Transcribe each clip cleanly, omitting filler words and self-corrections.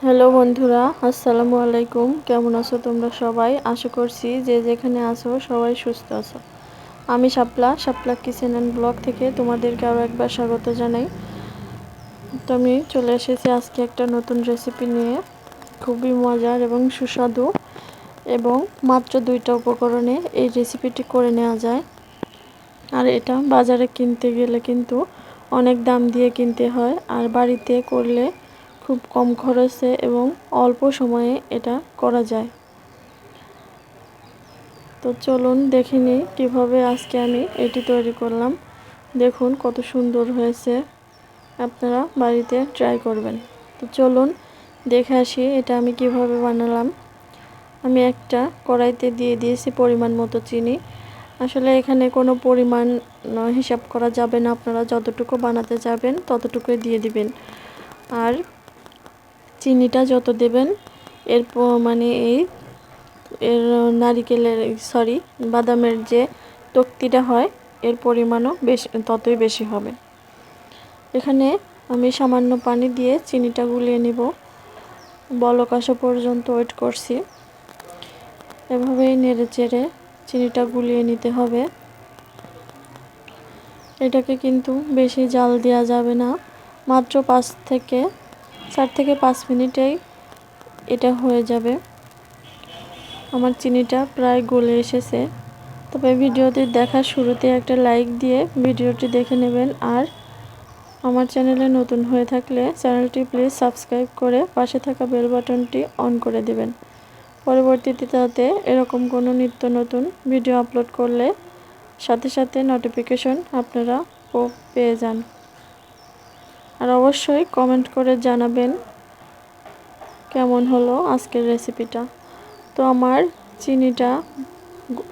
Hello বন্ধুরা, আসসালামু আলাইকুম। কেমন আছো তোমরা সবাই? আশা করছি যে যেখানে আছো সবাই সুস্থ আছো। আমি শাপলা কিচেন অ্যান্ড ব্লগ থেকে তোমাদেরকে আরও একবার স্বাগত জানাই। তো আমি চলে এসেছি আজকে একটা নতুন রেসিপি নিয়ে, খুবই মজার এবং সুস্বাদু, এবং মাত্র 2টা উপকরণে এই রেসিপিটি করে নেওয়া যায়। আর এটা বাজারে কিনতে গেলে কিন্তু অনেক দাম দিয়ে কিনতে হয়, আর বাড়িতে করলে খুব কম খরচে এবং অল্প সময়ে এটা করা যায়। তো চলুন দেখে নিই কীভাবে আজকে আমি এটি তৈরি করলাম। দেখুন কত সুন্দর হয়েছে, আপনারা বাড়িতে ট্রাই করবেন। তো চলুন দেখে আসি এটা আমি কিভাবে বানালাম। আমি একটা কড়াইতে দিয়ে দিয়েছি পরিমাণ মতো চিনি। আসলে এখানে কোনো পরিমাণ হিসাব করা যাবে না, আপনারা যতটুকু বানাতে যাবেন ততটুকুই দিয়ে দিবেন। আর চিনিটা যত দেবেন এর মানে এর বাদামের যে তক্তিটা হয় এর পরিমাণও ততই বেশি হবে। এখানে আমি সামান্য পানি দিয়ে চিনিটা গুলিয়ে নিব, বলক আসা পর্যন্ত ওয়েট করছি। এভাবেই নেড়ে চেড়ে চিনিটা গুলিয়ে নিতে হবে। এটাকে কিন্তু বেশি জাল দেওয়া যাবে না, মাত্র 4 থেকে 5 মিনিটেই এটা হয়ে যাবে। আমার চিনিটা প্রায় গলে এসেছে, তবে ভিডিওটি দেখার শুরুতে একটা লাইক দিয়ে ভিডিওটি দেখে নেবেন। আর আমার চ্যানেলে নতুন হয়ে থাকলে চ্যানেলটি প্লিজ সাবস্ক্রাইব করে পাশে থাকা বেল বাটনটি অন করে দেবেন। পরবর্তীতে তাতে এরকম কোনো নিত্য নতুন ভিডিও আপলোড করলে সাথে সাথে নোটিফিকেশন আপনারা পেয়ে যান। আর অবশ্যই কমেন্ট করে জানাবেন কেমন হলো আজকের রেসিপিটা। তো আমার চিনিটা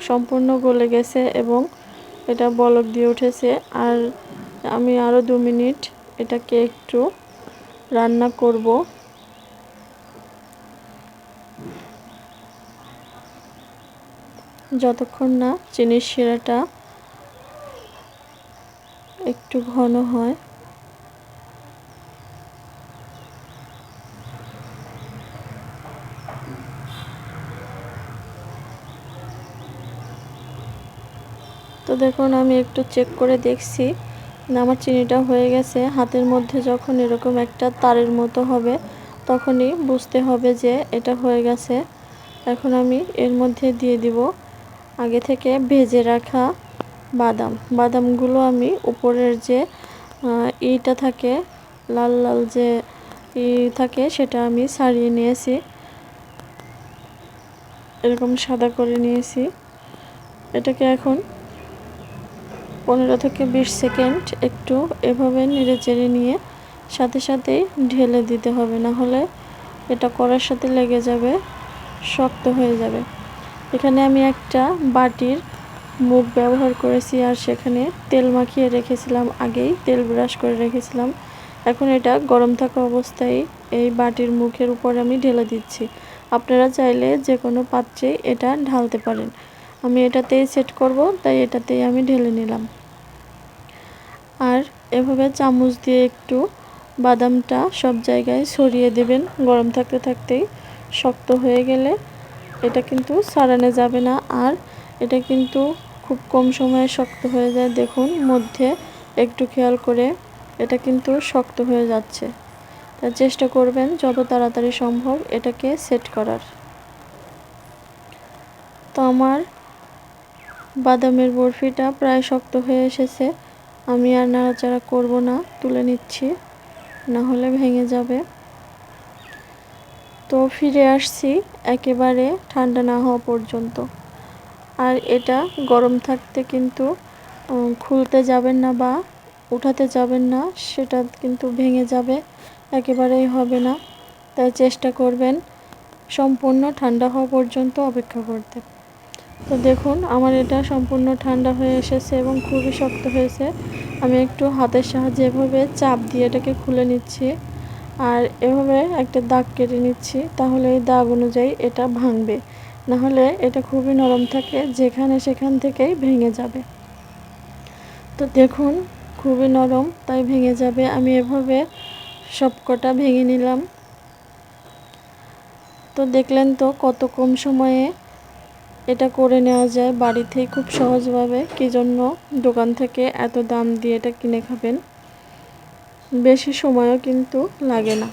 সম্পূর্ণ গলে গেছে এবং এটা বলক দিয়ে উঠেছে। আর আমি আরও 2 মিনিট এটাকে একটু রান্না করব। যতক্ষণ না চিনির শিরাটা একটু ঘন হয়। তো দেখুন আমি একটু চেক করে দেখছি আমার চিনিটা হয়ে গেছে। হাতের মধ্যে যখন এরকম একটা তারের মতো হবে তখনই বুঝতে হবে যে এটা হয়ে গেছে। এখন আমি এর মধ্যে দিয়ে দিব আগে থেকে ভেজে রাখা বাদামগুলো আমি উপরের যে ইটা থাকে, লাল লাল যে থাকে সেটা আমি ছাড়িয়ে নিয়েছি, এরকম সাদা করে নিয়েছি। এটাকে এখন 15 থেকে 20 সেকেন্ড একটু এভাবে নেড়ে চেড়ে নিয়ে সাথে সাথেই ঢেলে দিতে হবে, না হলে এটা কড়ার সাথে লেগে যাবে, শক্ত হয়ে যাবে। এখানে আমি একটা বাটির মুখ ব্যবহার করেছি, আর সেখানে তেল মাখিয়ে রেখেছিলাম, আগেই তেল ব্রাশ করে রেখেছিলাম। এখন এটা গরম থাকা অবস্থায় এই বাটির মুখের উপর আমি ঢেলে দিচ্ছি। আপনারা চাইলে যে কোনো পাত্রে এটা ঢালতে পারেন। আমি এটাতেই সেট করব, তাই এটাতেই আমি ঢেলে নিলাম। আর এভাবে চামচ দিয়ে একটু বাদামটা সব জায়গায় ছড়িয়ে দেবেন। গরম থাকতে থাকতেই শক্ত হয়ে গেলে এটা কিন্তু ছাড়ানো যাবে না, আর এটা কিন্তু খুব কম সময়ে শক্ত হয়ে যায়। দেখুন মধ্যে একটু খেয়াল করে এটা কিন্তু শক্ত হয়ে যাচ্ছে। তাই চেষ্টা করবেন যত তাড়াতাড়ি সম্ভব এটাকে সেট করার। তো আমার বাদামের বরফিটা প্রায় শক্ত হয়ে এসেছে। আমি আর নাড়াচাড়া করব না, তুলে নিচ্ছি, না হলে ভেঙে যাবে। তো ফিরে আসছি একেবারে ঠান্ডা না হওয়া পর্যন্ত। আর এটা গরম থাকতে কিন্তু খুলতে যাবেন না বা উঠাতে যাবেন না, সেটা কিন্তু ভেঙে যাবে, একেবারেই হবে না। তাই চেষ্টা করবেন সম্পূর্ণ ঠান্ডা হওয়া পর্যন্ত অপেক্ষা করতে। তো দেখুন আমার এটা সম্পূর্ণ ঠান্ডা হয়ে এসেছে এবং খুবই শক্ত হয়েছে। আমি একটু হাতের সাহায্যে এভাবে চাপ দিয়ে এটাকে খুলে নিচ্ছি, আর এভাবে একটা দাগ কেটে নিচ্ছি, তাহলে এই দাগ অনুযায়ী এটা ভাঙবে, না হলে এটা খুবই নরম থাকে, যেখানে সেখান থেকেই ভেঙে যাবে। তো দেখুন খুবই নরম, তাই ভেঙে যাবে। আমি এভাবে সবকটা ভেঙে নিলাম। তো দেখলেন তো কত কম সময়ে এটা করে নেওয়া যায় বাড়িতেই খুব সহজভাবে। কী জন্য দোকান থেকে এত দাম দিয়ে এটা কিনে খাবেন, বেশি সময়ও কিন্তু লাগে না।